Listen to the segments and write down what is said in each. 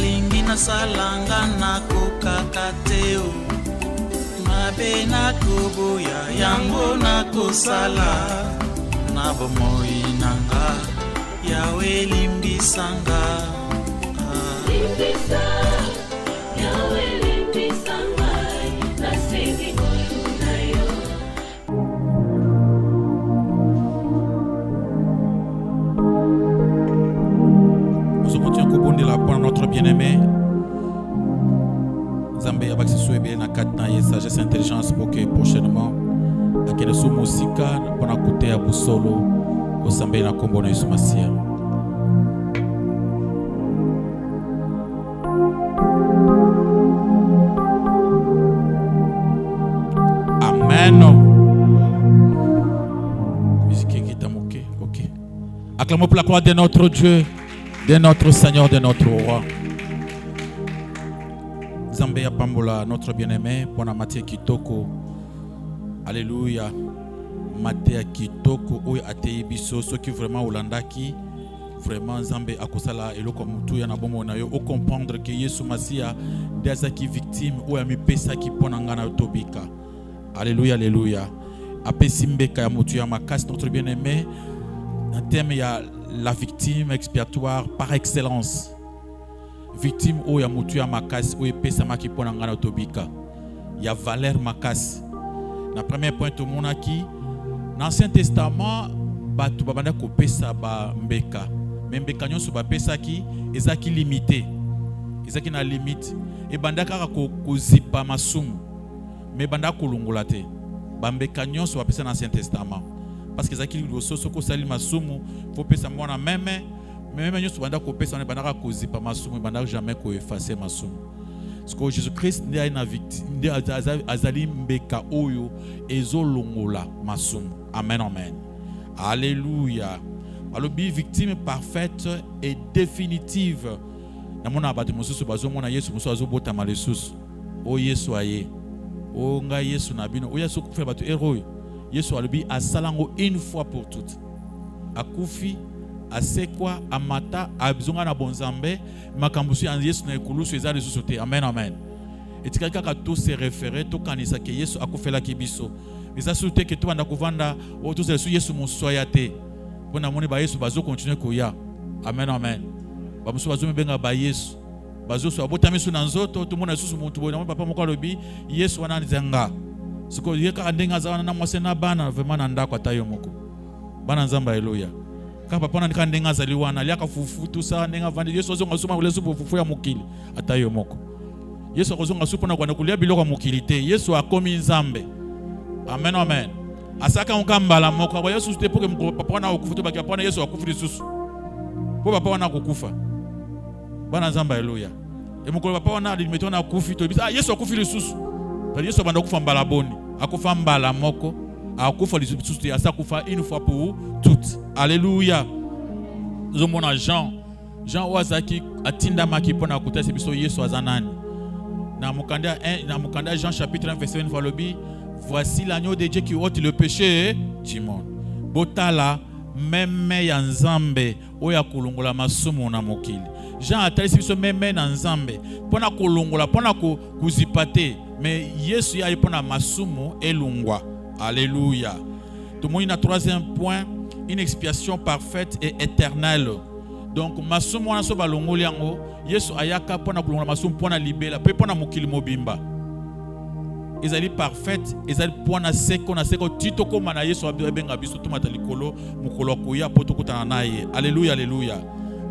alingi nasalanga nakokaka te o. Mabe nakoboya yango nakosala na bomoi nanga Yawe limbisanga. Limbisa Yawe limbisanga nasengi ngolu na yo. Nous continuons à kubondela pour notre bien-aimé Zambé abaki souebe na katna ye sagesse intelligence pour que prochainement akene su musika pona kutea busolo ko Zambé na kombo na Yesu Masia. Amen. Musique qui t'a moqué. OK. Acclamons pour la gloire de notre Dieu, de notre Seigneur, de notre Roi. Zambé ya pambola notre bien-aimé pour na Matthieu Kitoko. Alléluia. Matthieu Kitoko oyo atei biso soki vraiment olandaki vraiment Zambé akosala eloko mutu ya na bombo na yo o comprendre que Yesu Masia dazaki victime oyo amipesa ki pona ngana tobika. Alléluia, alléluia. Apesi mbeka ya mutu ya makasi notre bien-aimé en termes ya la victime expiatoire par excellence. Victime oyo ya mutu ya makasi oyo pesa maki pona ngana tobika. Ya valeur makasi. Na premier point to monaki dans l'Ancien Testament batu babanda ko pesa ba mbeka. Mais mbeka nyonso ba pesa ki ezaki limité. Ezaki na limite. E banda kaka ko zipa masumu. Mais banda ko longola te. Ba mbeka nyonso ba pesa na l'Ancien Testament. Parce que ezaki lososo ko sali masumu, faut pesa mwana meme nyonso banda ko pesa na banda ko zipa masumu, banda jamais ko effacer masumu. Parce que Jésus-Christ ndi na victime, azali mbeka oyo ezolongola masumu. Amen, amen. Alléluia. Alobi victime parfaite et définitive. Na mona abati mosusu bazo mona Yesu mosusu azobota malesusu. O Yesu aye. O nga Yesu na bino. O Yesu kufela batu héros. Yesu alobi asalango une fois pour toutes. Akufi asekwa amata abizonga na bonzambe makambusu ya Yesu na ekulusu eza lisusu te. Amen, amen. Etika kaka to se référer to kanisa ke Yesu akufela kibiso. Eza sute ke to banda kovanda o to se Yesu mosoya te. Pona moni ba Yesu bazo continuer koya. Amen, amen. Ba moso bazo benga ba Yesu. Bazo so abotami su na nzoto to mona susu muntu boye na papa moko lobi Yesu wana nzanga. Siko yeka ndenga za wana na mwase na bana vraiment na ndako atayo moko. Bana nzamba haleluya. Kapa pona ndika ndenga za liwana liaka fufu tout ça ndenga vandi Yesu azonga suma ulesu fufu ya mukili atayo moko. Yesu akozonga supu na kwa kulia biloko mukili te. Yesu akomi nzambe. Amen, amen. Asaka ngambala moko kwa Yesu te poke papa na okufuta baki papa na Yesu akufuri susu. Po papa wana kukufa. Bana nzamba haleluya. E mukolo papa wana alimetona akufi to bisa Yesu akufiri susu. Parce Yesu banda kufa mbala boni. Akufa mbala moko. Akufa lisusu te asa kufa une fois pour toutes. Alléluia. Zomona Jean wazaki atinda maki pona kutasi biso Yesu azanani. Na mukanda Jean chapitre 1 verset 1 valobi voici l'agneau de Dieu qui ôte le péché du monde. Botala meme ya nzambe oya kulungola masumu na mokili. Jean atalisi biso meme na nzambe pona kulungola pona kuzipate mais Yesu ya pona masumu elungwa. Alléluia. Tout monde na troisième point, une expiation parfaite et éternelle. Donc masumu wana so balongoli yango Yesu ayaka pona kulungola masumu pona libela pe pona mokili mobimba. Ezali parfaite, ezali pona seko tito koma na Yesu abenga biso tumata likolo mukolo koya poto kutana naye. Alléluia, alléluia.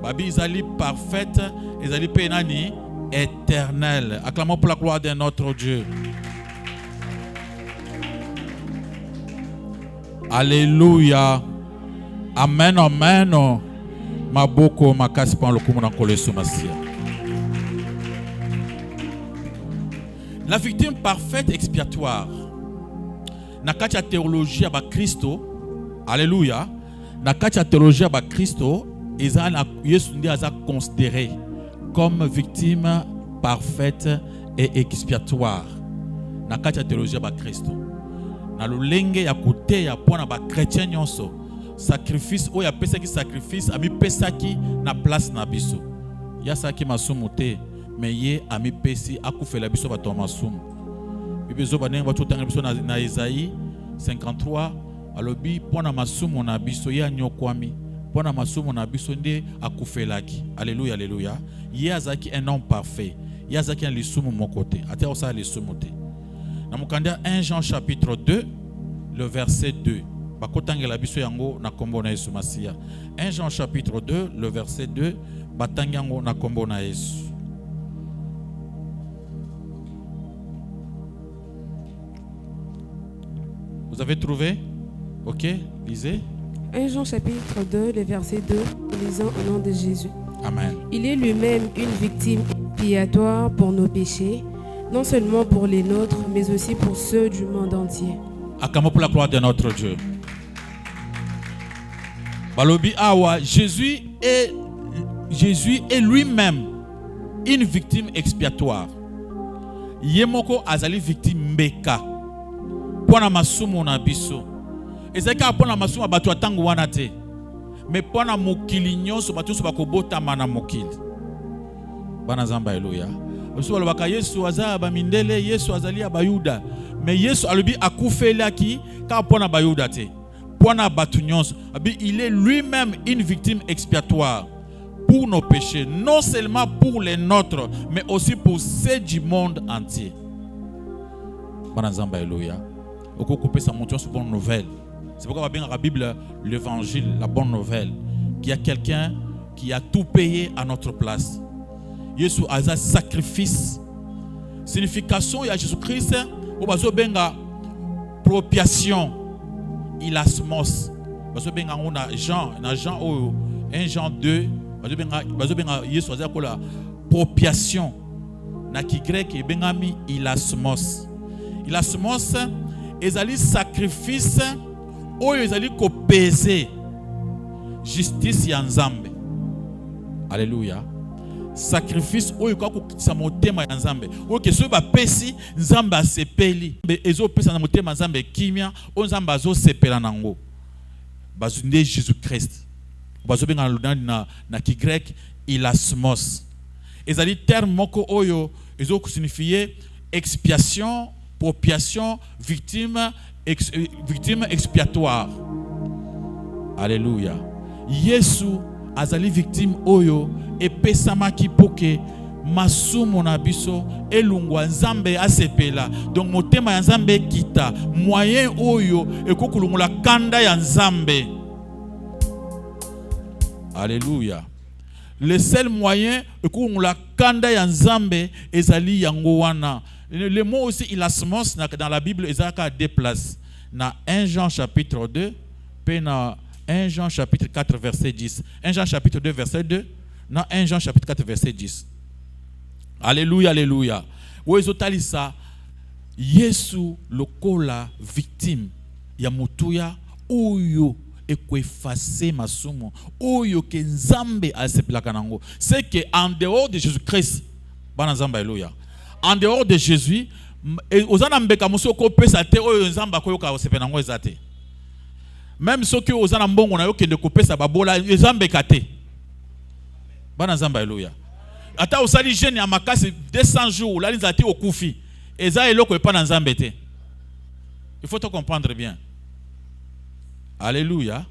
Babi ezali parfaite, ezali pe nani éternelle. Acclamons pour la gloire de notre Dieu. Alléluia. Amen, amen. Maboko makasi pa lokumu na koleso masia. La victime parfaite expiatoire. Na kacha théologie ba Kristo. Alléluia. Na kacha théologie ba Kristo, ezana Yesu ndi aza considéré comme victime parfaite et expiatoire. Na kacha théologie ba Kristo. Na lolenge ya kote ya pona ba chrétien nyonso. Sacrifice o ya pesa ki sacrifice ami pesa ki na place na biso. ya saki masumu te mais ye ami pesi akufela biso bato masumu. Bible zo banenga bato tanga biso na Isaïe 53 alobi pona masumu na biso ya nyokwami pona masumu na biso nde akufelaki. Alléluia, alléluia. Ye azaki un homme parfait. Ye azaki un lisumu mokote. Ate osa lisumu te. Na mukanda 1 Jean chapitre 2 le verset 2. Bakotangela biso yango na kombo na Yesu Masia. 1 Jean chapitre 2 le verset 2 batangango na kombo na Yesu. Vous avez trouvé? Ok, lisez. 1 Jean chapitre 2, le verset 2, lisons au nom de Jésus. Amen. Il est lui-même une victime expiatoire pour nos péchés, non seulement pour les nôtres, mais aussi pour ceux du monde entier. Acclamons pour la gloire de notre Dieu. Balobi awa, Jésus est lui-même une victime expiatoire. Yemoko azali victime mbeka. Pona masumu na biso. Ezeka pona masumu batu atangu wana te. Mais pona mokili nyonso batu so bakobota mana mokili. Bana zamba haleluya. Oso balobaka Yesu azaba bamindele, Yesu azali abayuda. Mais Yesu alobi akufelaki ka pona bayuda te. Pona batu nyonso. Abi il est lui-même une victime expiatoire pour nos péchés, non seulement pour les nôtres, mais aussi pour ceux du monde entier. Bana zamba haleluya. Oko couper sa montion sur bonne nouvelle. C'est pourquoi on va bien dans la Bible l'évangile, la bonne nouvelle, qu'il y a quelqu'un qui a tout payé à notre place. Jésus a un sacrifice. Signification, il y a Jésus-Christ, on va benga propiation, ilasmos. On va benga on a Jean 1 Jean 2, on va benga Jésus a la propiation. Na ki grec e bengami ilasmos. Ilasmos ezali sacrifice oyo ezali ko peser justice ya Nzambe. Alléluia. Sacrifice oyo kwa kokisa motema ya Nzambe. Oyo keso ba pesi Nzambe asepeli. Ezo pesa na motema Nzambe kimia, o Nzambe azo sepela nango. Bazunde Jésus Christ. Bazo benga na ki grec ilasmos. Ezali terme moko oyo ezo signifier expiation, propiation, victime expiatoire. Alléluia. Yesu azali victime oyo epesamaki poke masumu na biso elungwa Nzambe asepela. Donc motema ya Nzambe kita moyen oyo ekokulungula kanda ya Nzambe. Alléluia. Le seul moyen ekokulungula kanda ya Nzambe ezali yango wana. Le mot aussi ilasmos dans la Bible ezaka à deux places. Dans 1 Jean chapitre 2, puis dans 1 Jean chapitre 4 verset 10. 1 Jean chapitre 2 verset 2, dans 1 Jean chapitre 4 verset 10. Alléluia, alléluia. Wezotalisa Yesu lokola victime ya mutuya oyo ekoeffacer masumu oyo ke Nzambe asepelaka nango. C'est que en dehors de Jésus-Christ, bana Nzambe alléluia. En dehors de Jésus, ozana mbeka muso ko pesa te oyo Nzamba ko yoka osepena ngo ezate. Même ceux qui ozana mbongo na yo kende ko pesa babola Nzambeka te. Bana Nzamba haleluya. Ata osali jeune ya makasi 200 jours la linzati okufi. Eza eloko epa na Nzambe te. Il faut te comprendre bien. Alléluia.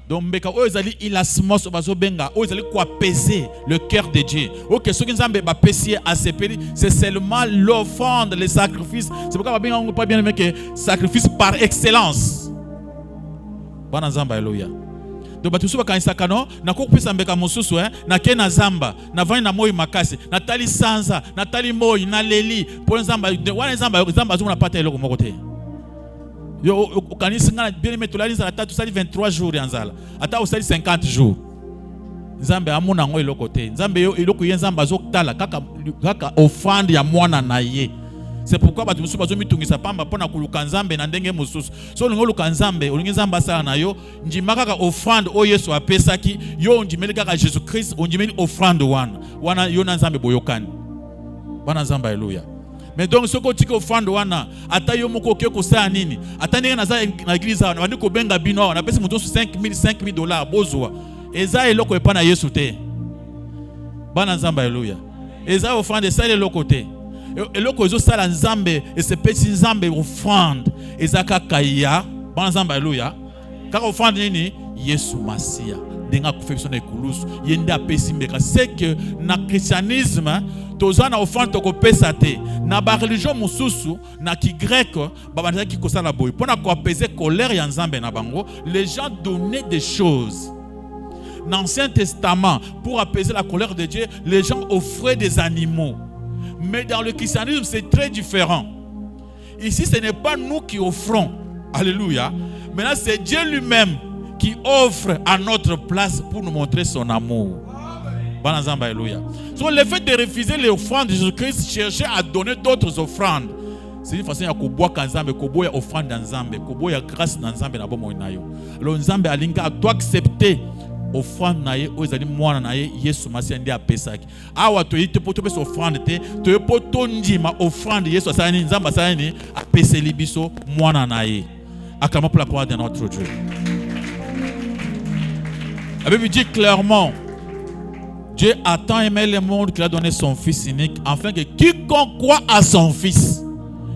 Donc mbeka oyo ezali ilasmos bazo benga oyo ezali ko apaiser le cœur de Dieu. OK, ce que Nzambe ba pesier asepeli, c'est seulement l'offrande, le sacrifice. C'est pourquoi ba benga pas bien aimé que sacrifice par excellence. Bana Nzamba haleluya. Donc batu suba kanisa kano na ko pesa mbeka mosusu na ke na Nzamba na vani na moyi makasi na tali sanza na tali moyi na leli pour Nzamba wana Nzamba azuna pata eloko moko te. Yo kanisa ngana bien aimé to la lisa ata sali 23 jours yanzala ata osali 50 jours Nzambe amuna ngo eloko te. Nzambe yo eloko ye Nzamba azokutala kaka offrande ya mwana na ye. C'est pourquoi batu musu bazo mitungisa pamba pona kuluka Nzambe na ndenge mususu. So lingo luka Nzambe olingi Nzamba sala na yo njima kaka offrande o Yesu apesaki yo njimeli kaka Jésus Christ onjimeli offrande wana yo na Nzambe boyokani. Bana Nzamba haleluya. Mais donc ce que tu offrande wana ata yo moko ke ko sa nini ata ndenge naza na église wana bandi ko benga bino wana pesa mutu $5,000 bozwa eza eloko epa na Yesu te. Bana nzambe alléluia. Eza offrande ça le côté. Et le kozo ça la nzambe et ce petit nzambe offrande eza kakaya bana nzambe alléluia. Kaka offrande nini Yesu Masia. Denga kufebisa na ekulusu yende apesi mbeka. C'est que na christianisme toza na offrande to kopesa te. Na ba religion mususu na ki grec babanda ki kosala boy. Pona ko apaiser colère ya nzambe na bango, les gens donnaient des choses. Dans l'Ancien Testament, pour apaiser la colère de Dieu, les gens offraient des animaux. Mais dans le christianisme, c'est très différent. Ici, ce n'est pas nous qui offrons. Alléluia. Maintenant, c'est Dieu lui-même qui offre à notre place pour nous montrer son amour. Alléluia. So, le fait de refuser les offrandes de Jésus-Christ, chercher à donner d'autres offrandes, c'est une façon de koboa kanzambe, koboa offrande nzambe, koboa grâce nzambe na bomo inayo. Alors nzambe alinga doit accepter offrande naye ozali mwana naye Yesu Masia ndi apesaki. Awa to yite poto pesa offrande te, to poto ndima offrande Yesu asani nzamba asani apeseli biso mwana naye. Acclamons pour la gloire de notre Dieu. La Bible dit clairement, Dieu a tant aimé le monde qu'il a donné son Fils unique, afin que quiconque croit à son Fils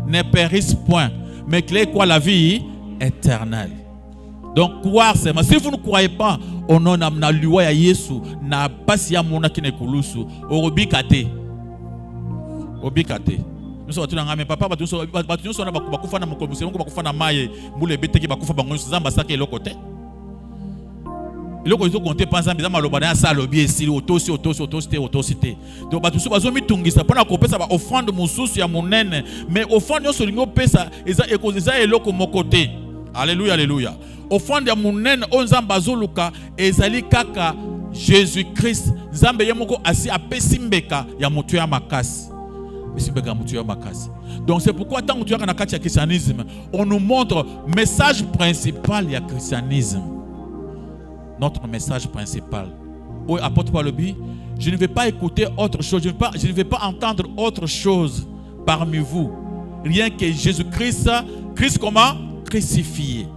ne périsse point, mais qu'il ait quoi la vie éternelle. Donc croire c'est si vous ne croyez pas au nom na loi ya Yesu na pasi ya mona kine kulusu orobikate obikate nous sommes tous dans mais papa batu nous sommes bakufa na mokolo ngo bakufa na maye mbule beteki bakufa bango nzamba saka eloko te eloko zo compter pas nzamba maloba na sa lobi esili otosi te donc batu so bazo mitungisa pona kopesa ba offrande mususu ya monene mais offrande yo solingo pesa eza ekozeza eloko mokote. Alléluia, alléluia. Offrande ya munene onzamba zoluka ezali kaka Jésus-Christ. Nzambe yemoko asi apesi mbeka ya mutu ya makasi. Mbeka mutu ya makasi. Donc c'est pourquoi tant que tu as na kati ya christianisme, on nous montre message principal ya christianisme. Notre message principal. Oh, apôtre Paul dit, je ne vais pas écouter autre chose, je ne vais pas entendre autre chose parmi vous. Rien que Jésus-Christ, Christ comment? Crucifié.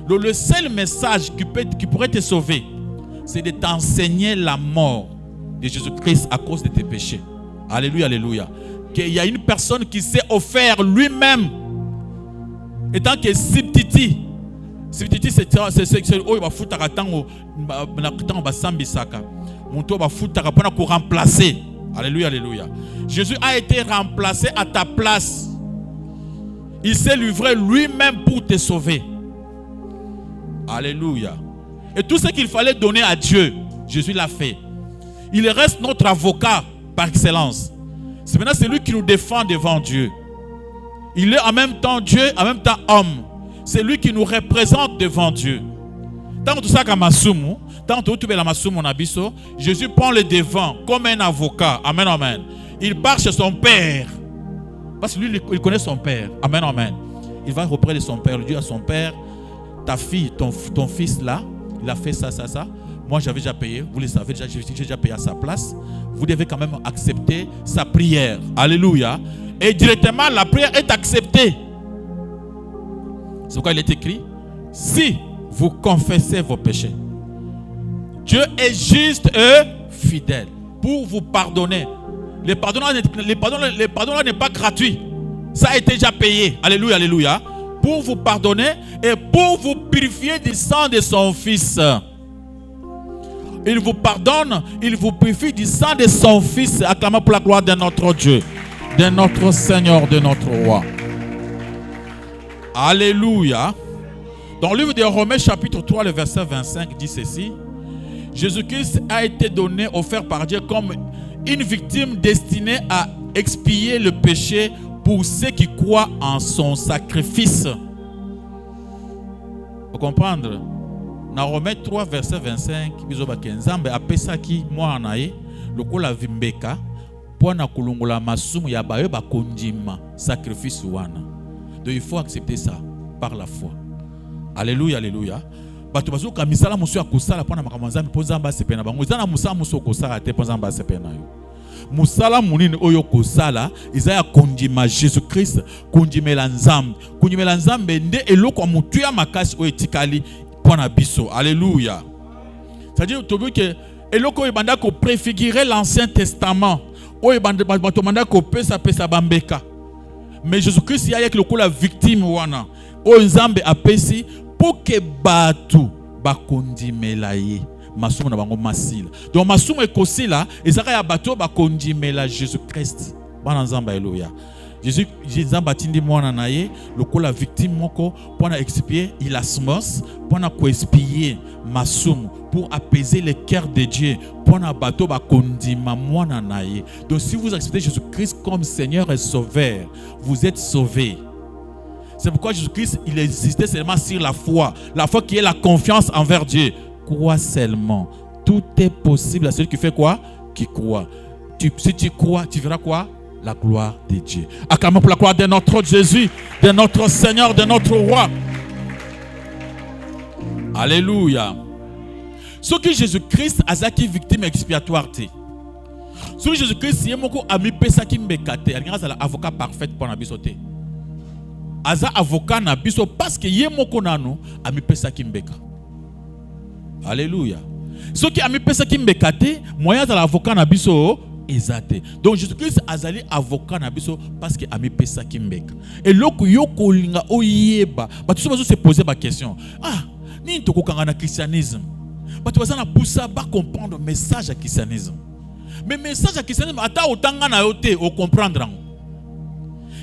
Donc le seul message qui pourrait te sauver, c'est de t'enseigner la mort de Jésus-Christ à cause de tes péchés. Alléluia, alléluia. Qu'il y a une personne qui s'est offert lui-même, étant que Sibtiti, c'est oh va foutre à temps va sambisaka, mon tour va foutre pour remplacer. Alléluia, alléluia. Jésus a été remplacé à ta place. Il s'est livré lui-même pour te sauver. Alléluia. Et tout ce qu'il fallait donner à Dieu, Jésus l'a fait. Il reste notre avocat par excellence. C'est maintenant celui qui nous défend devant Dieu. Il est en même temps Dieu, en même temps homme. C'est lui qui nous représente devant Dieu. Tant que tout ça comme masumu, tant que tout la masumu nabiso, Jésus prend le devant comme un avocat. Amen, amen. Il part chez son Père. Parce que lui, il connaît son père. Amen, amen. Il va auprès de son père. Il dit à son père, ta fille, ton fils là, il a fait ça. Moi, j'avais déjà payé. Vous le savez, j'ai déjà payé à sa place. Vous devez quand même accepter sa prière. Alléluia. Et directement, la prière est acceptée. C'est pourquoi il est écrit, si vous confessez vos péchés, Dieu est juste et fidèle pour vous pardonner. Le pardon là n'est pas gratuit. Ça a été déjà payé. Alléluia, alléluia. Pour vous pardonner et pour vous purifier du sang de son Fils. Il vous pardonne, il vous purifie du sang de son Fils. Acclamons pour la gloire de notre Dieu, de notre Seigneur, de notre Roi. Alléluia. Dans le livre de Romains chapitre 3, le verset 25 dit ceci. Jésus-Christ a été donné, offert par Dieu comme une victime destinée à expier le péché pour ceux qui croient en son sacrifice. Vous comprenez? Dans Romains 3, verset 25, Nzambe apesaki mwana ye lokola vimbeka pona kulungula masumu ya bayo bakondima sacrifice wana. Donc il faut accepter ça par la foi. Alléluia, alléluia. Bato bazuka misala musu ya kusala pona makamwanzambi po Nzamba sepena bango. Zana musala musu kosala te po Nzamba sepena yo. Musala munini oyo kosala izaya kondima Jésus Christ, kondimela Nzambe. Kondimela Nzambe nde eloko mutu ya makasi oyo etikali pona biso. Alléluia. C'est-à-dire que Et là, il banda ko préfigurer l'Ancien Testament. Il banda ko pesa bambeka. Mais Jésus-Christ, il y a la victime wana. Nzambe apesi pour que batu bakondimela ye. Masumu na bango masila. Donc masumu ekosila ezaka ya bato bakondimela Jésus-Christ. Bana Nzambe alléluia. Jésus Nzambe atindi mwana na ye lokola victime moko pour expier ilasmos, pour expier masumu, pour apaiser le cœur de Dieu, pour bato bakondima mwana na ye. Donc si vous acceptez Jésus-Christ comme Seigneur et Sauveur, vous êtes sauvés. C'est pourquoi Jésus-Christ, il existait seulement sur la foi qui est la confiance envers Dieu. Crois seulement. Tout est possible à celui qui fait quoi? Qui croit. Si tu crois, tu verras quoi? La gloire de Dieu. Acclamons pour la gloire de notre Jésus, de notre Seigneur, de notre Roi. Alléluia. Ce que Jésus-Christ a été victime expiatoire. Ce que Jésus-Christ a mis pesaki mbekate. Il y a un avocat parfait pour nabisote. Aza avocat na biso parce que yemoko nano a mis pesaki mbeka. Alléluia. Ce qui a mis pesaki mbekate, moyen de l'avocat na biso ezate. Donc Jésus-Christ azali avocat na biso parce que a mis pesaki mbeka. Et loko yoko linga oyeba, ba tout ça se poser ba question. Ah, ni to kokanga na christianisme. Ba tu na poussa ba comprendre le message à christianisme. Mais message à christianisme ata otanga na yote o comprendre.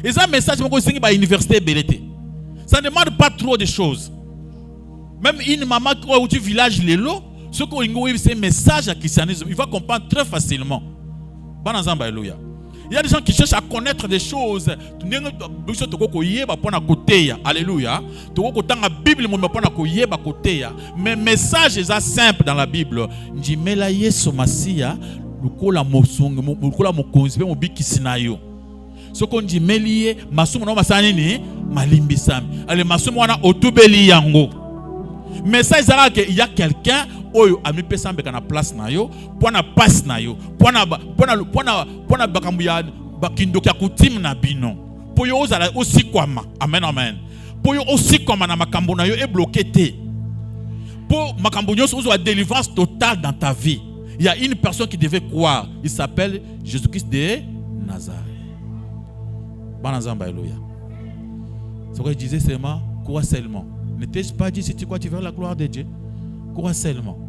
Et ça message moko singi ba université belete. Ça ne demande pas trop de choses. Même une maman qui est au village Lelo, ce qu'on a c'est un message à christianisme, il va comprendre très facilement. Il y a des gens qui cherchent à connaître des choses. Alléluia. Mais le message est simple dans la Bible. Ce qu'on dit melié masumu na masani ni malimbisami. Ale masumu wana otubeli yango. Mais ça il y a quelqu'un oyo ami pesa mbeka na place na yo, pona passe na yo, pona bakambu ya bakindoki akutim na bino. Po yo ozala aussi kwama. Amen amen. Po yo aussi kwama na makambu na yo e bloqué te. Po makambu nyonso ozo la délivrance totale dans ta vie. Il y a une personne qui devait croire, il s'appelle Jésus-Christ de Nazareth. Alléluia. Ce que je disais seulement, crois seulement. Ne t'ai-je pas dit si tu crois tu verras la gloire de Dieu? Crois seulement.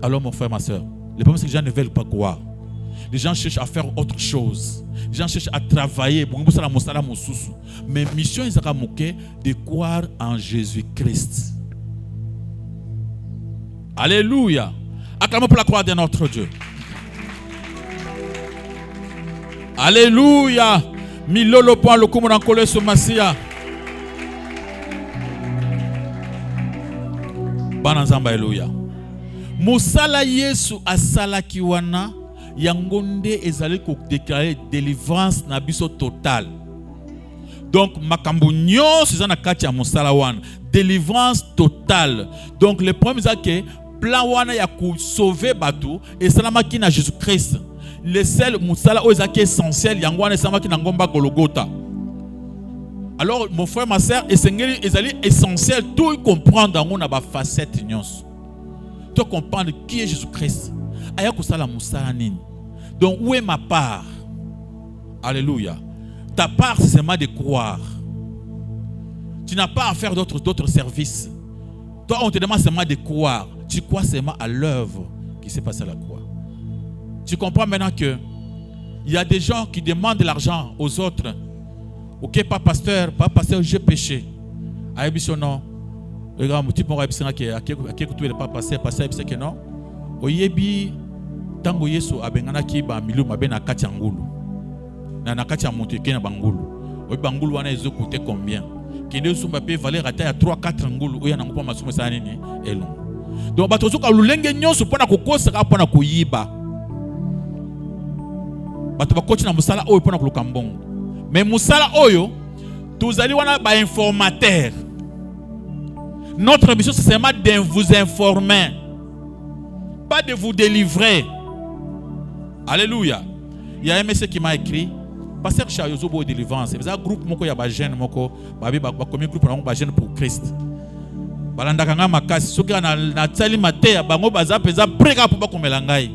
Alors mon frère, ma soeur, le problème c'est que les gens ne veulent pas croire. Les gens cherchent à faire autre chose. Les gens cherchent à travailler. Mais mission est de croire en Jésus-Christ. Alléluia. Acclamons pour la gloire de notre Dieu. Alléluia. Milolo point le kumu nankole so masia. Bana nzamba haleluya. Musala Yesu asala kiwana yangonde ezali ko déclarer délivrance na biso total. Donc makambo nyonso eza na kati ya musala wana, délivrance totale. Donc le problème c'est que plan wana ya ko sauver bato et salamaki na Jésus-Christ. Le seul musala qui est essentiel yango esama ki na ngomba Golgotha. Alors mon frère ma sœur esengeli ezali essentiel tout comprendre dans na ba facette nyonso. Tout comprendre qui est Jésus-Christ. Aya ko sala musala nini. Donc où est ma part? Alléluia. Ta part c'est seulement de croire. Tu n'as pas à faire d'autres services. Toi on te demande seulement de croire. Tu crois seulement à l'œuvre qui s'est passée à la croix. Tu comprends maintenant que il y a des gens qui demandent de l'argent aux autres. Ok, pas pasteur, j'ai péché. Aïbisson non. Regarde, mon type, on va écouter pas pasteur, c'est que non. Oyebi, tango yesu abengana ki ba milu mabe na kati ya ngulu. Na kati ya monte ke na bangulu. Oyebi bangulu wana ezo coûter combien? Kende sumba pe valeur ata ya 3-4 ngulu, oya na ngopa masumu sa nini? Elon. Donc batozuka lulenge nyonso pona kokosa ka pona koyiba. Bato bakoti na musala oyo pona kuluka mbongo. Mais musala oyo tozali wana ba informateur. Notre mission c'est seulement de vous informer, pas de vous délivrer. Alléluia. Il y a un monsieur qui m'a écrit Pasteur Chayozo bo délivrance. C'est un groupe moko ya ba jeune moko ba commun groupe na ba jeune pour Christ. balandaka nga makasi soki na tsali mateya bango baza peza preka pour bakomela ngai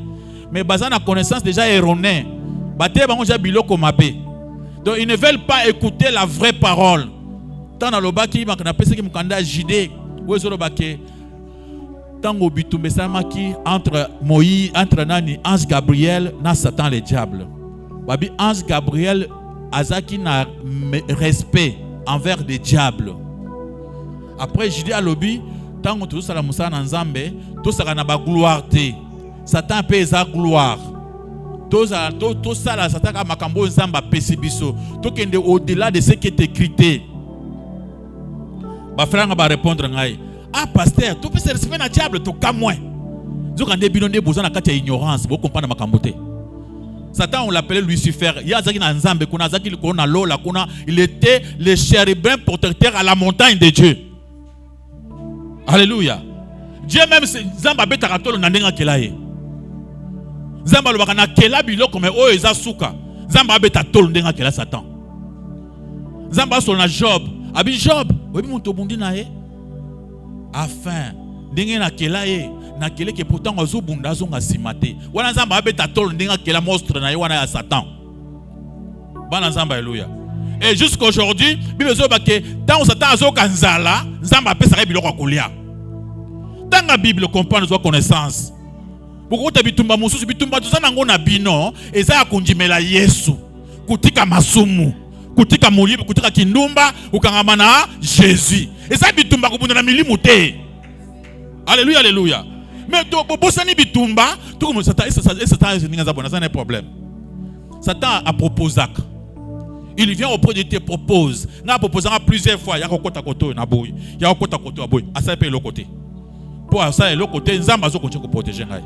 mais baza na connaissance déjà erronée bateya bango ja biloko mabe donc ils ne veulent pas écouter la vraie parole tant na lobaki na pesa ki mukanda JD wezo lobake tango bitumbe samaki entre Moïse entre nani ange Gabriel na Satan le diable babi ange Gabriel azaki na respect envers des diables. Après je dis à l'obi tango tout ça la musa na nzambe tout ça na ba gloire te Satan pe sa gloire tout ça la Satan ka makambo nzamba pesi biso to kende au-delà de ce qui est écrit ba franga ba répondre ngai ah pasteur tu peux se respecter na diable to ka moins zoka ndebino nde bozana kati ya ignorance bo comprendre makambo te. Satan on l'appelait Lucifer. Il était le chérubin protecteur à la montagne de Dieu. Alléluia. Dieu même Zamba betaratolo nandenga kelaye. Zamba lobaka na kela biloko mais o eza suka. Zamba betatolo ndenga kela Satan. Zamba sur na Job. Abi Job, obi moto bundi na ye. Afin ndenge na kelaye. Na kele ke pourtant ozo bunda zo nga simate wana nzamba abeta tolo ndinga kela monstre na ye wana ya Satan bana nzamba alléluia et jusqu'aujourd'hui bible zo bake tant Satan azo kanzala nzamba apesa ka biloko kolia tanga bible comprendre zo connaissance boko ta bitumba mususu bitumba tuzana ngo na bino eza ya kunjimela Yesu kutika masumu kutika mulibi kutika kindumba ukangama na Jésus eza bitumba kubunda na milimu te. Alléluia alléluia. Mais bosani bitumba tout comme Satan ça n'est problème. Satan a proposé. Il vient auprès de te propose. Na proposé plusieurs fois ya kokota koto na boy. Ya kokota koto boy. Asa pe l'autre côté. Pour ça et l'autre côté nzamba zo continue ko protéger ngai.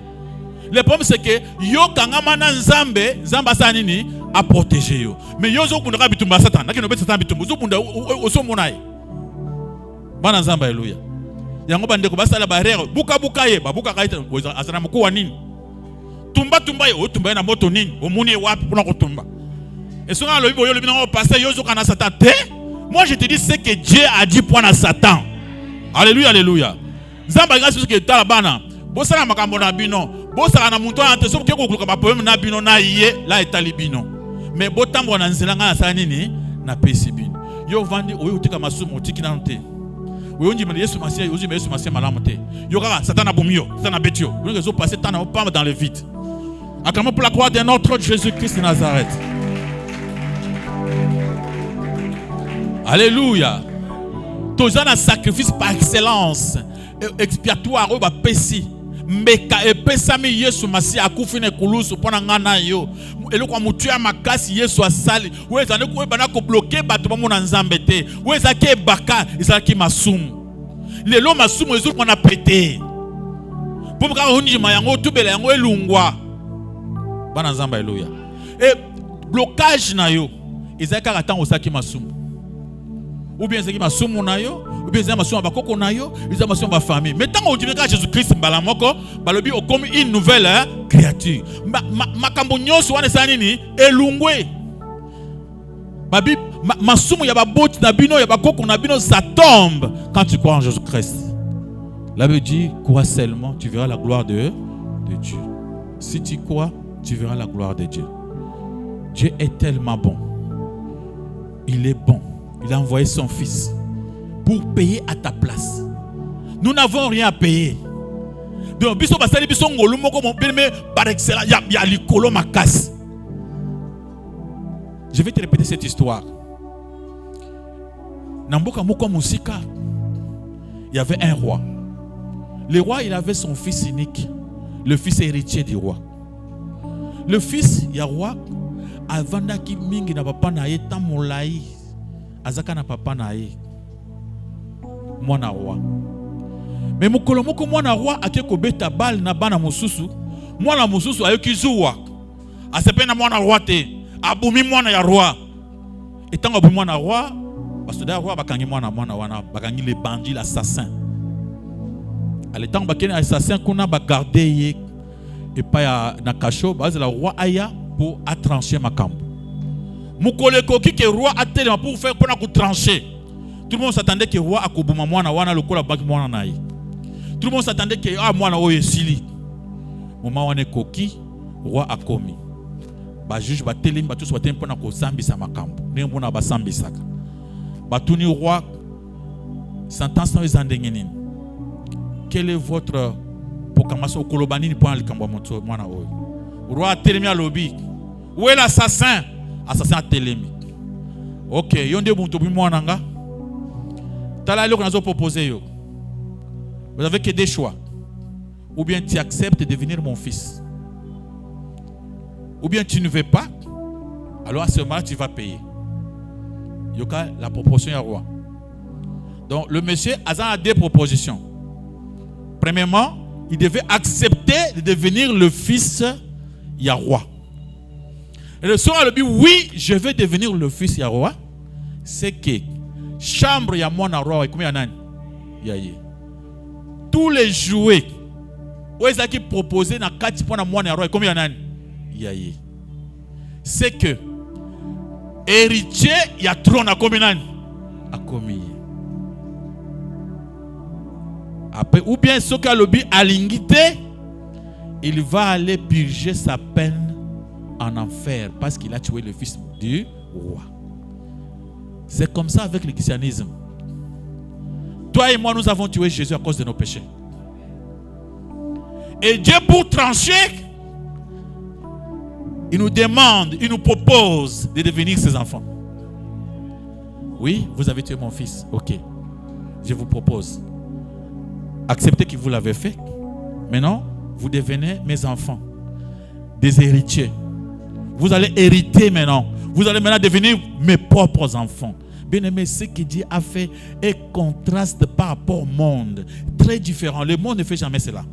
Le problème c'est que yo kangama na nzambe, nzamba sa nini a protéger yo. Mais yo zo kundaka bitumba Satan. Na kino be Satan bitumba zo kunda oso monai. Bana nzamba alléluia. Yango bande ko basala barrière buka ye babuka kaita azana mko wa nini tumba ye o tumba na moto nini omuni wapi pona ko tumba et songa lo bibo yo le bino passer yo zo kana Satan te. Moi je te dis ce que Dieu a dit pour na Satan. Alléluia alléluia. Zamba ngasi que tala bana bosala makambo na bino bosala na muntu ante so ke ko kuluka ba problème na bino na ye la etali bino mais botambo na nzela nga sa nini na pesi bino yo vandi oyo tika masumu tiki na nte. Yesu Masia malamte. Yoga Satan abumio, Satan abetio. Vous ne passer tant pas dans le vide. Acclamons pour la croix de notre Jésus-Christ de Nazareth. Alléluia. Tous un sacrifice par excellence expiatoire au pesi. Meka epesami Yesu Masia akufine kulusu pona ngana yo. Eloko mutua makasi Yesu asali. Weza ne ko bana ko bloquer bato ba mona nzambe te. Weza ke baka izaki masumu. Lelo masumu ezo mona pété. Pour ka onji mayango tubela yango elungwa. Bana nzamba alléluia. Et blocage na yo ezaka katanga osaki masumu. Ou bien ezaki masumu na yo, ou bien ezaki masumu bakoko na yo, ezaki masumu ba famille. Mais tant on dit que Jésus-Christ mbala moko, balobi comme une nouvelle créature. Makambo nyonso wana sanini elungwe. Babi masumu ya baboti na bino ya bakoko na bino ça tombe quand tu crois en Jésus-Christ. La Bible dit crois seulement, tu verras la gloire de Dieu. Si tu crois, tu verras la gloire de Dieu. Dieu est tellement bon. Il est bon. Il a envoyé son fils pour payer à ta place. Nous n'avons rien à payer. Donc, par excellence, il y a l'icolo makas. Je vais te répéter cette histoire. Namboka Moko Musika, il y avait un roi. Le roi, il avait son fils unique, le fils héritier du roi. Le fils, il y a roi, avant qui mingi na papa na ye tamolai. Azaka na papa na ye mwana roi mais mukolo moko mwana roi akeko beta bal na bana mususu mwana mususu ayoki zuwa asepena mwana roi te abumi mwana ya roi etango abumi mwana roi basoda roi bakangi mwana wana bakangi les bandits l'assassin aletango bakene assassin kuna ba garder ye et pas na kasho base la roi aya pour trancher makambo. Mukole koki ke roi a tellement pour faire pour trancher. Tout le monde s'attendait que roi akobuma mwana wana lokola baki mwana naï. Tout le monde s'attendait que mwana oyo esili. Moment wana koki roi akomi. Ba juge ba telemi ba tous ba tempo na ko sambisa makambo. Nembo na ba sambisaka. Ba tuni roi sentence na ezandenge nini. Quel est votre proclamation kolobani ni pour likambo moto mwana oyo. Roi telemi alobi. Où est l'assassin? Assassin telemi. OK, yonde buntu bi mwana nga. Tala lo qu'on a proposé yo. Vous avez que des choix. Ou bien tu acceptes de devenir mon fils. Ou bien tu ne veux pas. Alors à ce moment-là, tu vas payer. Yoka, la proposition est roi. Donc le monsieur a deux propositions. Premièrement, il devait accepter de devenir le fils Yahweh. Et le soir, il dit oui, je vais devenir le fils Yahweh. C'est que chambre ya mwana roi et combien nani yaye. Tous les jouets qui proposés na kati pona mwana roi et combien nani yaye. C'est que héritier ya trône à combien nani a commis. Après ou bien ce qu'a lobby à l'ingité, il va aller purger sa peine en enfer parce qu'il a tué le fils du roi. C'est comme ça avec le christianisme. Toi et moi, nous avons tué Jésus à cause de nos péchés. Et Dieu, pour trancher, il nous demande, il nous propose de devenir ses enfants. Oui, vous avez tué mon fils. Ok. Je vous propose. Acceptez que vous l'avez fait. Maintenant, vous devenez mes enfants. Des héritiers. Vous allez hériter maintenant. Vous allez maintenant devenir mes propres enfants. Bien aimé, ce que Dieu a fait est contraste par rapport au monde. Très différent. Le monde ne fait jamais cela.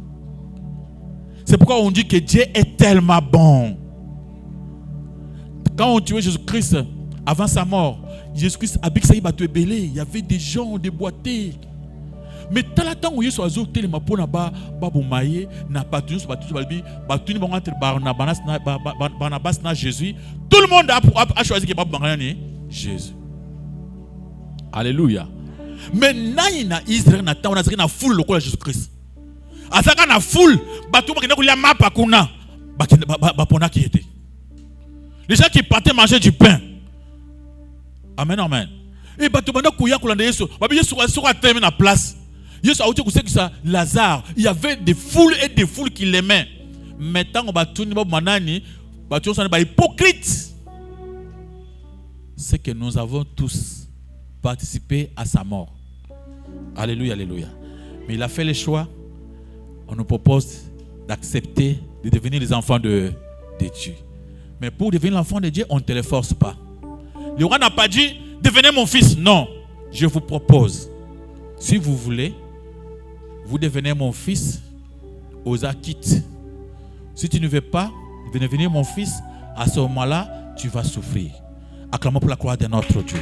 C'est pourquoi on dit que Dieu est tellement bon. Quand on tuait Jésus-Christ avant sa mort, Jésus-Christ il y avait des gens déboîtés. Mais tant la temps où Jésus a zoté les mapona ba babumaye na battu sur battu balbi battu ni bon entre Barnabas na Jésus, tout le monde a choisi que babangani Jésus. Alléluia. Mais na Israël na temps on a zaki na foule lokola Jésus-Christ. Azaka na foule battu bakina kulia mapa kuna bapona qui était. Les gens qui partaient manger du pain. Amen amen. Et battu banda kuya kulanda Yesu, babi Yesu a terminé na place. Yesu a dit que ça Lazare, il y avait des foules et des foules qui l'aimaient. Maintenant on va tourner manani, battu sont hypocrites. C'est que nous avons tous participé à sa mort. Alléluia, alléluia. Mais il a fait le choix. On nous propose d'accepter de devenir les enfants de Dieu. Mais pour devenir l'enfant de Dieu, on ne te le force pas. Le roi n'a pas dit devenez mon fils. Non, je vous propose. Si vous voulez, vous devenez mon fils aux acquittes. Si tu ne veux pas devenir mon fils, à ce moment-là, tu vas souffrir. Acclamons pour la gloire de notre Dieu,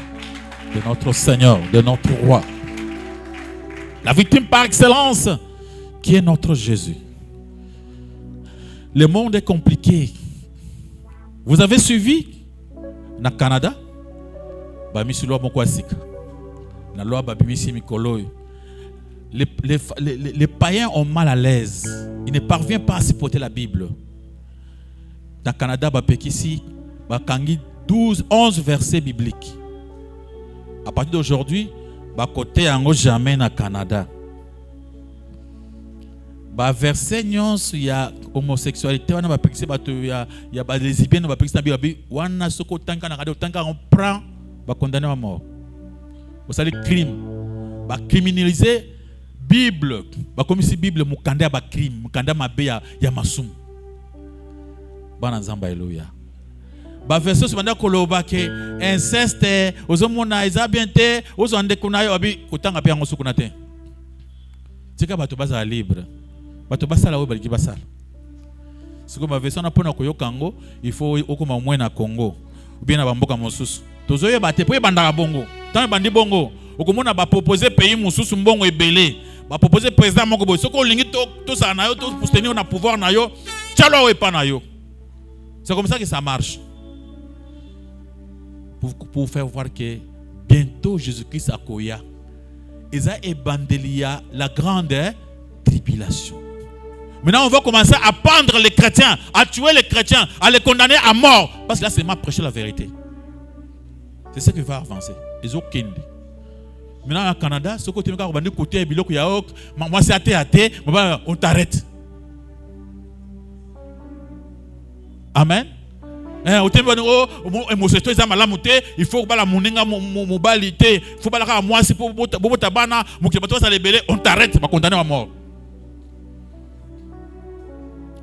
de notre Seigneur, de notre roi. La victime par excellence, qui est notre Jésus. Le monde est compliqué. Vous avez suivi na Canada, bamisi loi moko asika. Na loi babimisi mikolo. Les païens ont mal à l'aise. Ils ne parviennent pas à supporter la Bible. Dans le Canada, ici, 11 versets bibliques. À partir d'aujourd'hui, côté en jamais dans le Canada. Verset il y a homosexualité, il y a des lesbiennes, on prend, condamné à mort. Vous savez, crime. Criminaliser Bible, comme si Bible mukanda ba crime, mukanda mabe ya masum. Bana nzamba haleluya. Ba verset se banda koloba ke inceste, ozomona ezabente, ozonde kunayo abi kutanga pe yango sukuna te. Tika bato baza libre. Bato basala o baliki basala. Siko ba verset na pona koyokango, il faut okoma mwe na Congo. Ou bien na bamboka mosusu. Tozoye bate po ebanda bongo. Tant bandi bongo. Okomona ba proposer pays mususu mbongo ebele. Ba proposer président moko boy. Soko lingi to ça na yo to pour tenir na pouvoir na yo. Tchalo e pa na yo. C'est comme ça que ça marche. Pour faire voir que bientôt Jésus-Christ a koya. Eza ebandelia la grande tribulation. Maintenant, on va commencer à pendre les chrétiens, à tuer les chrétiens, à les condamner à mort. Parce que là, c'est moi prêcher la vérité. C'est ce qui va avancer. Les autres Kendi. Maintenant, au Canada, ce côté, moi, c'est athée, on t'arrête. Amen. Il faut que la moninga mobilité, il faut que la moi si pour tabana, on t'arrête, on va condamner à mort.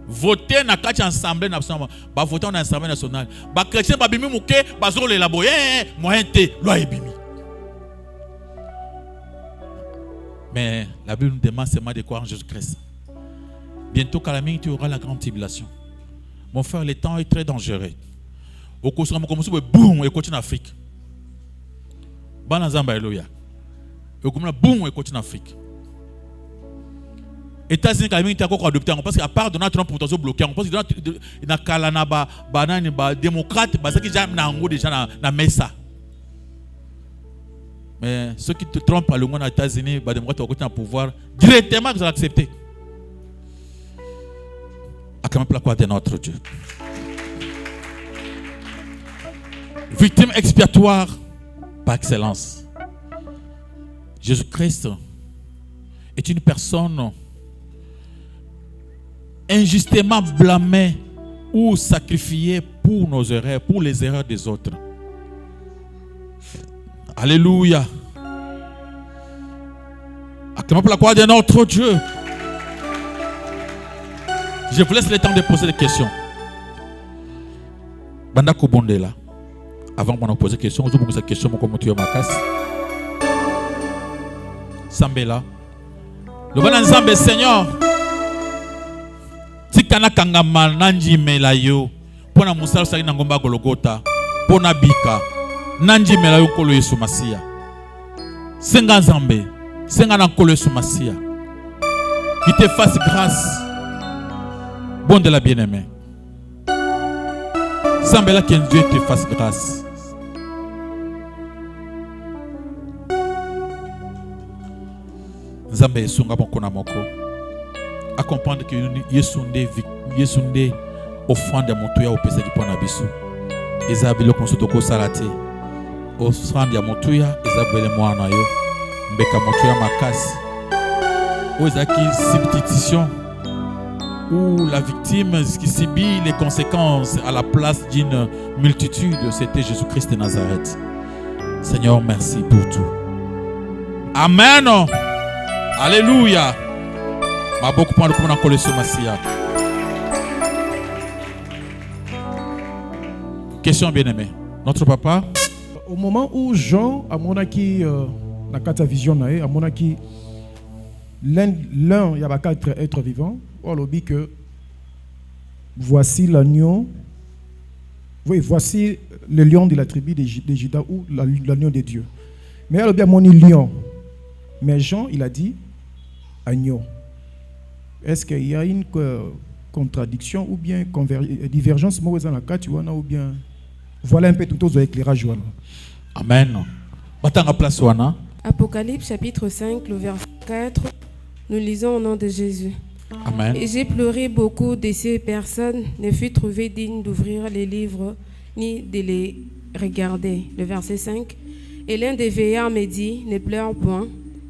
Voter na kati assemblée nationale, ba voter na assemblée nationale. Ba chrétien ba bimi muke, ba zo le laboyer, moyen te loi ebimi. Mais la Bible nous demande seulement de croire en Jésus-Christ. Bientôt calamité, tu auras la grande tribulation. Mon frère, le temps est très dangereux. Au cours de commencer boum et continue en Afrique. Banazamba eloya. Et comme boum et continue en Afrique. États-Unis calamité encore adopté parce qu'à part Donald Trump pour bloquer, on pense que na kalana banani ba démocrate parce que jamais na ngo déjà na mesa. Mais ceux qui te trompent à le monde aux États-Unis, les démocrates ont le pouvoir, directement ils ont accepté. Acclamons la gloire de notre Dieu. Victime expiatoire par excellence. Jésus-Christ est une personne injustement blâmée ou sacrifiée pour nos erreurs, pour les erreurs des autres. Alléluia. Acclamons la gloire de notre Dieu. Je vous laisse le temps de poser des questions. Banda Kobondela. Avant de poser des questions, je vous pose des questions comme tu as ma casse. Sambela. Le bon ensemble, Seigneur. Tikana kangama nanji melayo. Pona musala sali na ngomba Golgotha. Pona bika. Nanji melayo kolo Yesu Masia. Senga Nzambe. Senga na kolo Yesu Masia. Qui te fasse grâce. Bon de la bien-aimée. Sambela que Dieu te fasse grâce. Nzambe sunga moko moko. À comprendre que Yesu nde offrande moto ya opesa ki pona biso. Eza biloko nsotoko salate. Offrande ya moto ya eza bele mwana yo. Mbeka moto ya makasi. Oza ki substitution où la victime qui subit les conséquences à la place d'une multitude, c'était Jésus-Christ de Nazareth. Seigneur, merci pour tout. Amen. Alléluia. Ma beaucoup prendre comme on a collé sur Massia. Question bien-aimée. Notre papa. Au moment où Jean a monaki la carte vision a monaki l'un il y a quatre êtres vivants. On a dit que voici l'agneau. Oui, voici le lion de la tribu de Juda ou l'agneau de Dieu. Mais elle a bien moni lion. Mais Jean, il a dit agneau. Est-ce qu'il y a une contradiction ou bien divergence ou bien voilà un peu tout aux éclairages. Amen. Apocalypse chapitre 5, le verset 4, nous lisons au nom de Jésus. Amen. Et j'ai pleuré beaucoup de ces personnes, ne fut trouvé digne d'ouvrir les livres ni de les regarder. Le verset 5. Et l'un des veillards me dit, ne pleure point,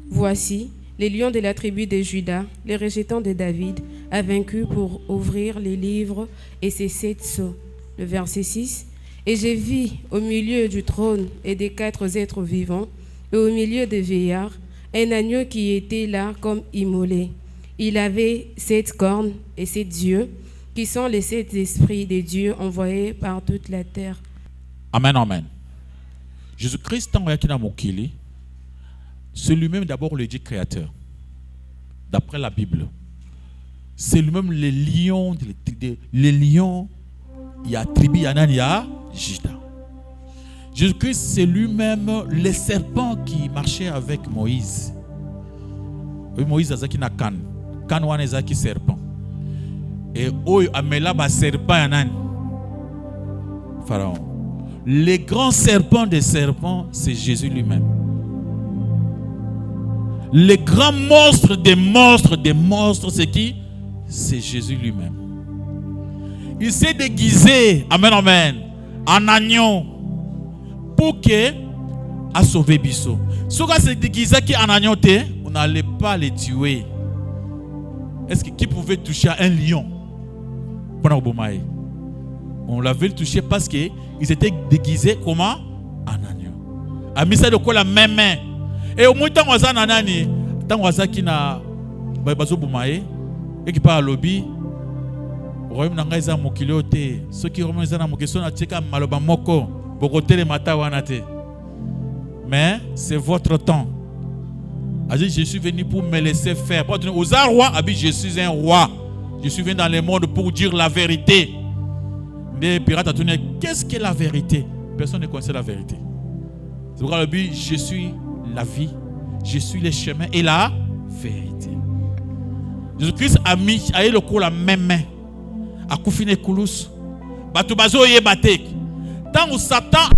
voici, les lions de la tribu de Juda, les rejetants de David, a vaincu pour ouvrir les livres et ses 7 sceaux. Le verset 6. Et j'ai vu au milieu du trône et des 4 êtres vivants, et au milieu des veillards, un agneau qui était là comme immolé. Il avait 7 cornes et 7 yeux, qui sont les 7 esprits de Dieu envoyés par toute la terre. Amen, amen. Jésus-Christ, c'est lui-même d'abord le Dieu créateur. D'après la Bible. C'est lui-même les lions, il y a tribu, il y a Juda. Jésus-Christ, c'est lui-même le serpent qui marchait avec Moïse. Oui, Moïse a zaki na kan. Kan wana zaki serpent. Et oyo amela ba serpent yanan. Pharaon. Le grand serpent des serpents, c'est Jésus lui-même. Le grand monstre des monstres, c'est qui? C'est Jésus lui-même. Il s'est déguisé, amen, amen, en agneau pour que a sauvé Bisso. Si on s'est déguisé en agneau, on n'allait pas les tuer. Est-ce que qui pouvait toucher un lion? On l'avait touché parce qu'ils étaient déguisés comment? En agneau. A mis ça de quoi la même main. Et au moins, tant qu'on a nanani, tant qu'on a qui n'a pas boumaye, et qui parle à lobby, royaume n'engage à mokiliote, ceux qui remontent à mokison à tcheka maloba moko, bokote le mata wanate. Mais c'est votre temps. Je suis venu pour me laisser faire. Aux rois, je suis un roi. Je suis venu dans le monde pour dire la vérité. Les pirates ont tourné. Qu'est-ce que la vérité? Personne ne connaissait la vérité. C'est pourquoi le but, je suis la vie, je suis le chemin et la vérité. Jésus-Christ a mis le coup la même main. A koufine koulous. Batubazo ye batek. Tant où Satan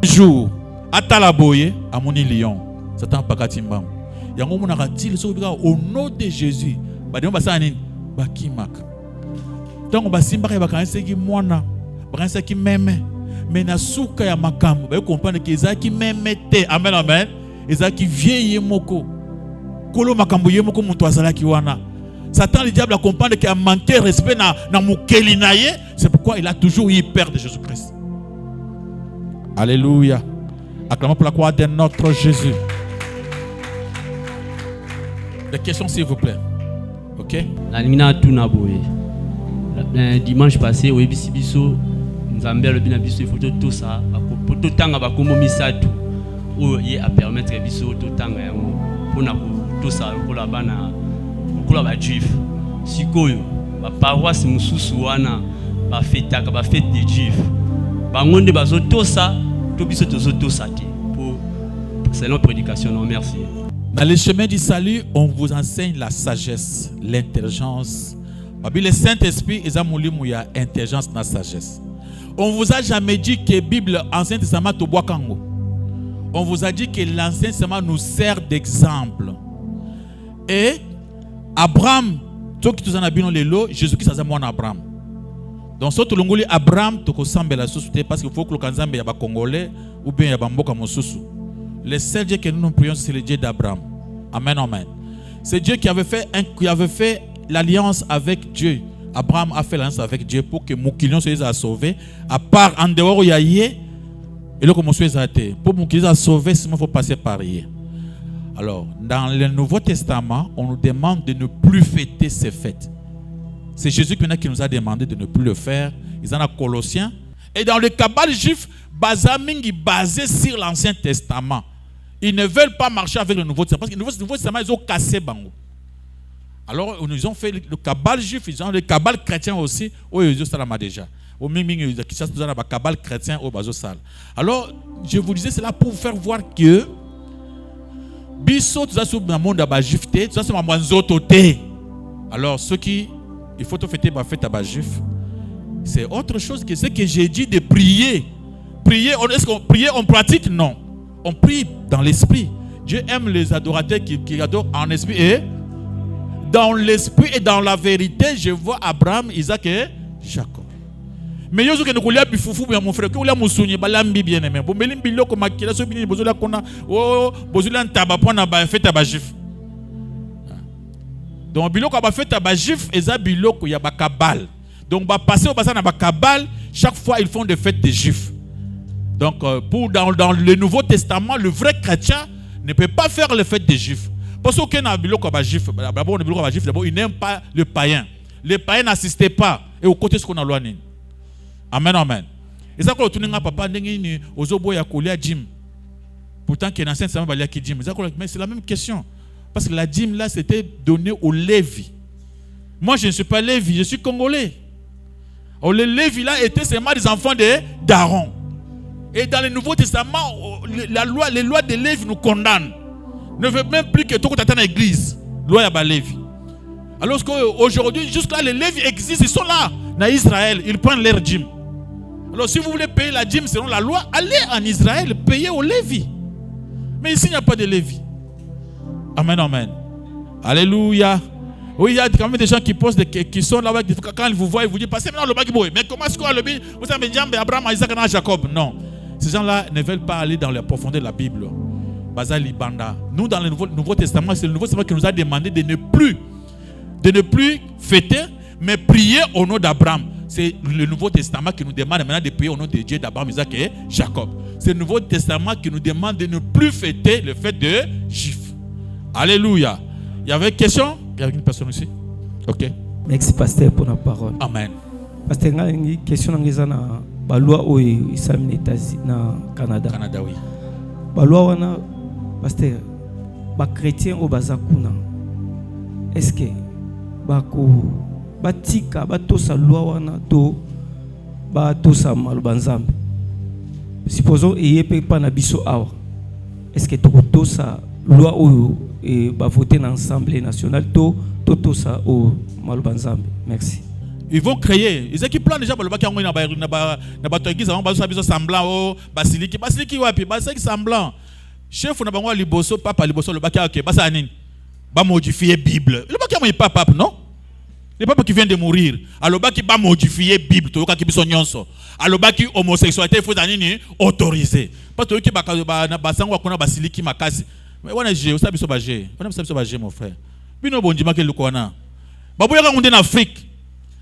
jour à Talaboye, à Moni Lion, Satan Pakatimbam. Yango munaka til so bika au nom de Jésus. Badon basani bakimak. Donc basimba ka bakanse ki mwana, bakanse ki meme. Mais na souka ya makambo, ba comprendre que ezaki meme te. Amen amen. Ezaki vieille moko. Kolo makambo ye moko muntu azalaki wana. Satan, le diable, a compris qu'il a manqué respect dans Moukeli naye. C'est pourquoi il a toujours eu peur de Jésus-Christ. Alléluia. Acclamons pour la croix de notre Jésus. Des questions, s'il vous plaît. Ok? Dimanche passé, au Ebisibiso, nous avons le binabiso, il faut tout ça. Pour tout temps, comme misatu, où il a permettre biso tout temps, pour tout ça, pour la bana. Pour la juif, si koyo, la paroisse mususu wana, la fête des juifs, bangonde bazo tout ça, tout biso tout ça pour c'est notre prédication. Non, merci. Dans le chemin du salut, on vous enseigne la sagesse, l'intelligence. Le Saint-Esprit est a intelligence dans la sagesse. On vous a jamais dit que la Bible, Ancien Testament, to bois kango. On vous a dit que l'Ancien Testament nous sert d'exemple. Et Abraham, toi qui tu en as bien les lots, Jésus-Christ a mon Abraham. Donc, si tu as Abraham, tu as la société parce qu'il faut que le Kanzambe soit congolais ou bien Mboka Mosusu. Le seul Dieu que nous prions, c'est le Dieu d'Abraham. Amen, amen. C'est Dieu qui avait fait l'alliance avec Dieu. Abraham a fait l'alliance avec Dieu pour que Moukilion soit sauvé. À part en dehors, il y a yé. Et là, comme pour Moukilion soit sauvé, il faut passer par yé. Alors, dans le Nouveau Testament, on nous demande de ne plus fêter ces fêtes. C'est Jésus qui nous a demandé de ne plus le faire. Ils en ont Colossiens. Et dans le Kabbal juif, Bazamingi basé sur l'Ancien Testament. Ils ne veulent pas marcher avec le Nouveau Testament. Parce que le Nouveau Testament, ils ont cassé Bango. Alors, ils ont fait le Kabbal juif, ils ont le Kabbal chrétien aussi. Ils ont ça déjà. Le Kabbal chrétien au Bazosal. Alors, je vous disais cela pour vous faire voir que Bisso, tout ça, sur le monde à juif, tout ça, c'est ma zototé. Alors, ceux qui, il faut tout fêter ma fête à juif, c'est autre chose que ce que j'ai dit de prier. Prier, est-ce qu'on prie, on pratique? Non. On prie dans l'esprit. Dieu aime les adorateurs qui adorent en esprit et dans l'esprit et dans la vérité. Je vois Abraham, Isaac et Jacob. Mais yo que nous kolia bifufu ya mon frère que olia musunyi balambi bien aimé bon melim biloko makila so bini bozola kona o bozola ntaba pona ba fête ba juif. Donc biloko ba fête ba juif eza biloko ya ba kabal. Donc ba passer au bassin na ba kabal, chaque fois ils font des fêtes des juifs. Donc pour dans le Nouveau Testament, le vrai chrétien ne peut pas faire les fêtes des juifs. Parce que na biloko ba juif, d'abord le biloko ba juif, d'abord ils n'aiment pas le païen. Les païens n'assistaient pas et au côté ce qu'on a loigné. Amen, amen. Et ça, quand on a papa, pourtant qu'il y a un ancien testament, mais c'est la même question. Parce que la dîme là, c'était donné aux Lévi. Moi, je ne suis pas Lévi, je suis congolais. Alors, les Lévi là étaient seulement des enfants d'Aaron. Et dans le Nouveau Testament, les lois de Lévi nous condamnent. Ne veut même plus que tout le monde attende l'église. Loi de Lévi. Alors qu'aujourd'hui, jusque là, les Lévi existent, ils sont là. Dans Israël, ils prennent leur dîme. Alors si vous voulez payer la dîme selon la loi, allez en Israël, payez au Lévi. Mais ici, il n'y a pas de Lévi. Amen, amen. Alléluia. Oui, il y a quand même des gens qui sont là-bas, quand ils vous voient, ils vous disent, passez maintenant le bac. Mais comment est-ce qu'on a le bac? Vous savez, Abraham, Isaac, Jacob. Non. Ces gens-là ne veulent pas aller dans la profondeur de la Bible. Bazali Banda. Nous, dans le Nouveau Testament, c'est le Nouveau Testament qui nous a demandé de ne plus fêter, mais prier au nom d'Abraham. C'est le Nouveau Testament qui nous demande maintenant de prier au nom de Dieu d'Abraham, Isaac et Jacob. C'est le Nouveau Testament qui nous demande de ne plus fêter le fait de Juifs. Alléluia. Il y avait une question? Il y avait une personne ici? Ok. Merci, pasteur, pour la parole. Amen. Pasteur, il y a une question dans la loi où il s'est mis au Canada. Canada, oui. La loi, pasteur, les chrétiens au Bazakuna, est-ce que batika batosa loi wana to batosa malubanzambe? Supposons et pas na biso awa. Est-ce que tokotosa loi ou et va voter dans l'Assemblée nationale to ça au malubanzambe? Merci. Ils vont créer. Ils équipent plan déjà pour le bac na bato église avant baso biso semblant au basiliki wapi basiliki semblant. Chef na bango liboso papa liboso le bac OK basa nini? Ba modifier Bible. Le bac ya pas pape non? Le papa qui vient de mourir. Alors bac qui va modifier Bible to ka ki biso nyonso. Alors bac qui homosexualité faut nini autorisé. Parce que ba na basango akona basiliki makasi. Mais on a G, on sabe sobre G. On sabe sobre G mon frère. Bino bondima ke lukona. Babu yaka onde na Afrique.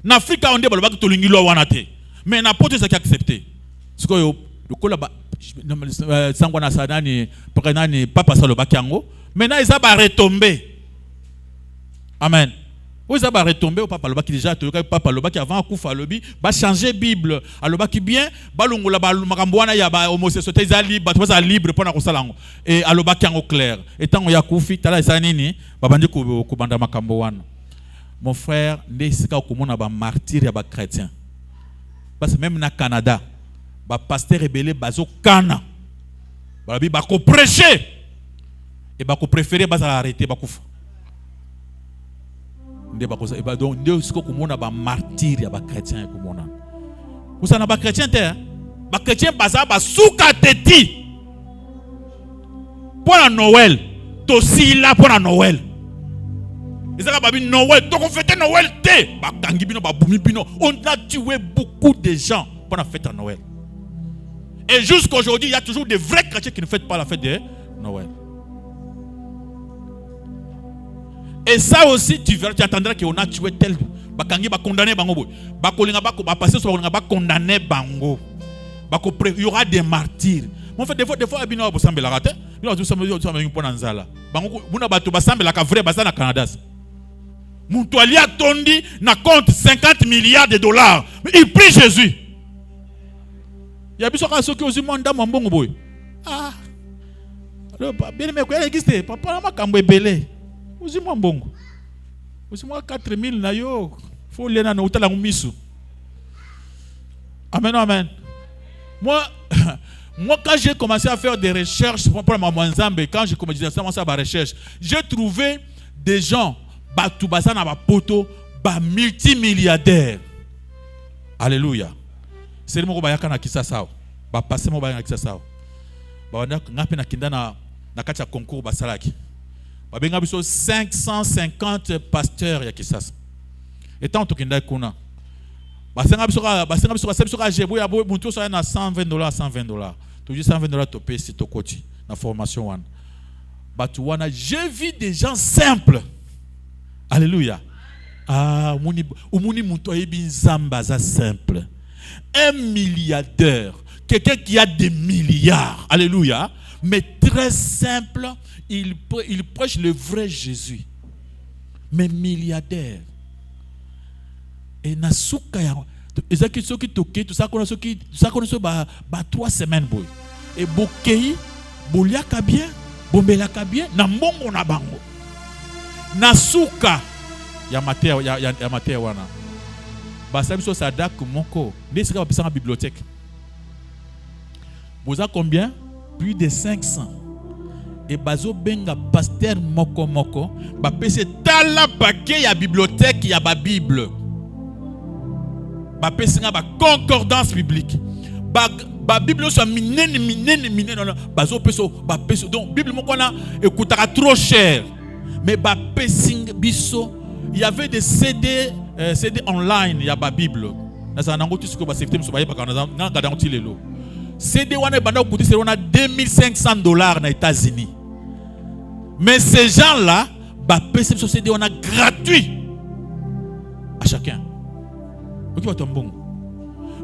Na Afrique onde ba lobaki tolingi lo wana te. Mais na poto ça qui accepté. Siko yo lokola ba sangwa na sanani prenani papa sa lobaki yango. Maintenant ils va retomber. Amen. Où ça va retomber au papa lobaki déjà to papa lobaki avant akufa lobi ba changer Bible. Alobaki bien balongola ba makambo wana ya ba homosexualité za libre ba libre pona ko salango. Et alobaki yango clair. Et tant ya kufi tala isa nini ba bandi ko banda makambo wana. Mon frère, ndesika okomona ba martyr ya ba chrétien. Parce que même na Canada, ba pasteur rebelle bazo kana. Ba bi ba ko prêcher et ba ko préférer ba za arrêter ba kufa. Nde ba ko sa ba donc ndesika okomona ba martyr ya ba chrétien okomona. Vous na ba chrétien te, ba chrétien baza ba suka teti. Pour la Noël, to si là pour la Noël. On a tué beaucoup de gens pendant la fête de Noël. Et jusqu'à aujourd'hui, il y a toujours des vrais chrétiens qui ne fêtent pas la fête de Noël. Et ça aussi, tu attendras qu'on a tué tel. Il y aura des martyrs. En fait, des fois, il y a des gens qui la raté. Il y a des gens qui ont Canada. Mon toile a tondi na compte 50 milliards de dollars. Il prie Jésus. Il y a des gens qui ont dit mon boy. Ah. Bien aimé, il existe. Papa, ma kambo belé. Uzi mon bongo. Uzi moi 4000 na yo. Faut aller na utala ngumisu. Amen, amen. Moi, quand j'ai commencé à faire des recherches pour ma Nzambe, quand j'ai commencé à faire des recherches, j'ai trouvé des gens multimilliardaires. Alléluia. C'est le mot bayaka na kisasa. Ba passer mo bayaka na kisasa. Ba ngapi na kinda na kati ya concours basalaki. Ba benga biso 550 pasteurs ya kisasa. Et tant to kinda kuna. Basenga biso ka jebo ya bo muntu so na $120 $120. Tu dis $120 to payer si to koti na formation wana. Batu wana j'ai vu des gens simples. Alléluia. Ah, umuni muntu ebi nzamba za simple. Un milliardaire, quelqu'un qui a des milliards. Alléluia. Mais très simple, il prêche le vrai Jésus. Mais milliardaire. Et nasuka ya ezaki soki toke tout ça qu'on ba 3 semaines boy. Et bokei boliaka bien, bombelaka bien na mbongo na bango. Nasuka ya mater wana. Basa biso sadak moko. Ndesika ba pesa na bibliothèque. Boza combien? Plus de 500. Et bazo benga pasteur moko ba pese tala paquet ya bibliothèque ya ba Bible. Ba pese nga ba concordance biblique. ba Bible soit minene bazo peso ba peso donc Bible moko na écoutera trop cher mais ba pesing biso il y avait des CD online il y a ba Bible na ça nango tout ce que ba secteur so ba yeba na gada ngoti lelo CD wana banda coûter c'est on a $2,500 na États-Unis mais ces gens là ba pesi biso CD on a gratuit à chacun ok ba tombongo.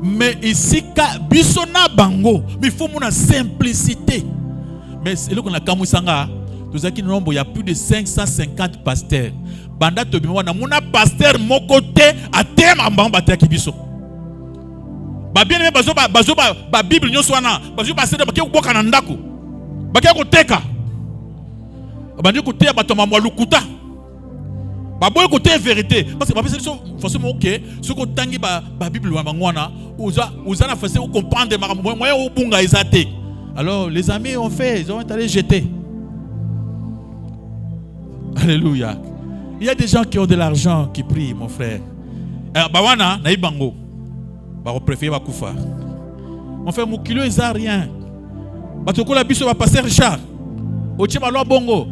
Mais ici, biso na bango, mais il faut mon simplicité. Mais c'est là qu'on a kamusanga. Nous avons nombre, il y a plus de 550 pasteurs. Banda to bimwa na mona pasteur mon côté à terme en bamba te kibiso. Ba bien même ba Bible nyo swana, bazo pasteur ba ke boka na ndako. Ba ke ko teka. Ba ndi ko te ba to mamwa lukuta. Baboy côté vérité parce que ba pesa forcément OK ce ko tangi ba Bible wa bangwana uza na façon comprendre moyen au bunga ezate. Alors les amis ont fait, ils ont allé jeter. Alléluia. Il y a des gens qui ont de l'argent qui prient mon frère. Bawana na ibango. Ba préférer ba kufa. On fait mon kilo eza rien. Ba to ko la biso ba passer Richard. Ochi ba lo bongo.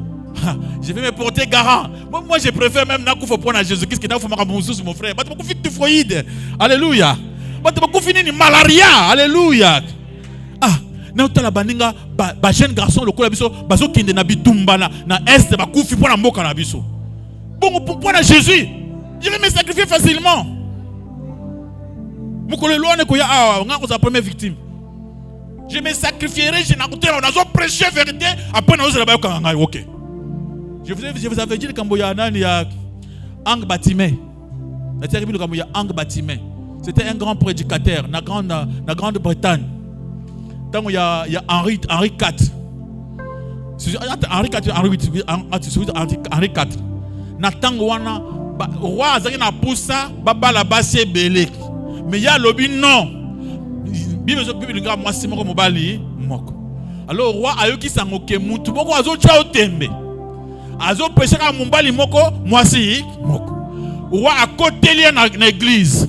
Je vais me porter garant. Moi, je préfère même Nakoufo pour Jésus-Christ qui n'a pas fait mon frère. Tu vas typhoïde. Alléluia. Tu vas finir malaria. Alléluia. Ah, na la baninga ba jeune garçon le kola biso bazo kinde na bitumba na est ba kufi pour na mboka na biso. Bon pour Jésus, je vais me sacrifier facilement. Mukole loane ko ya nga ko za première victime. Je me sacrifierai, je n'acoute on a prêché vérité après nous là-bas kanga OK. Je vous avais dit qu'il y a Ang Batime. C'était un grand prédicateur dans la Grande-Bretagne. Tant il y a Henri IV. Henri IV. Nathan wana roi azaki na poussa baba la basse belé. Mais il y a lobby non. Bible nga mwasi moko mobali moko. Alors roi ayoki sangoke mutu moko azo cha otembe. Azo péché ka mumbali moko mwasi moko. Roi à côté lié na église.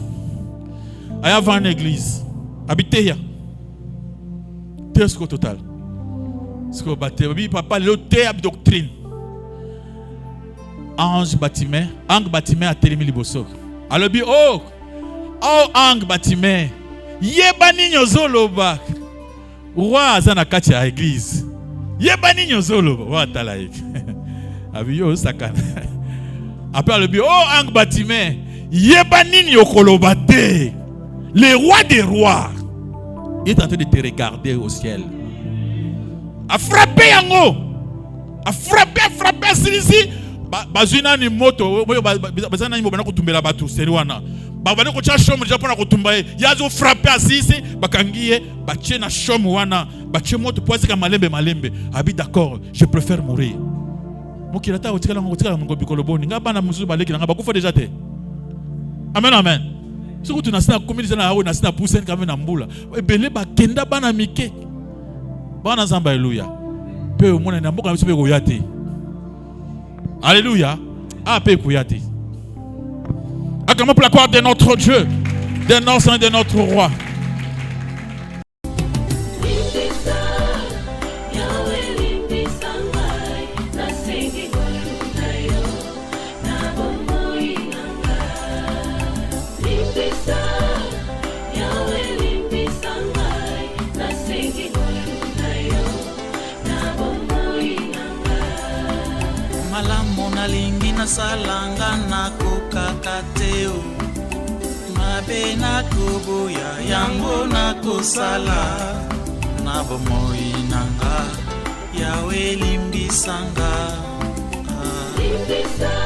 Aya van église. Habité ya. Tesco total. Ce que baté bi papa le té doctrine. Ange Batime a télé liboso. Alors bi oh Ange Batime. Yebani nyozoloba. Roi azana kati ya église. Yebani nyozoloba. Wa talaik. Abiyo sakana. Après le bio, oh Ang Batime, Yebani Yokolobate, le roi des rois, il est en train de te regarder au ciel. A frappé Yango, a frappé, ici. Bazuna ni moto, bazana ni mobana kutumbela batu, seriwana. Babane ko cha shomu japona kutumbaye, yazo frappé asisi, bakangiye, bache na shomu wana, bache moto poise ka malembe. Abi d'accord, je préfère mourir. Mokilata otikala ngo bikoloboni ngabana mususu baleki nga bakufa déjà te. Amen. Soki tunasina komidi na hawo nasina pousse quand même na mbula. Ebele bakenda bana mike. Bana zamba haleluya. Pe omona na mboka biso pe koyate. Alléluia. Ah pe koyate. Acclamons pour la gloire de notre Dieu, de notre Saint, de notre roi. Nalingi na salanga na kokakateo mabe na koboya yango na kosala na bomoi nanga yawe limbisanga Limbisa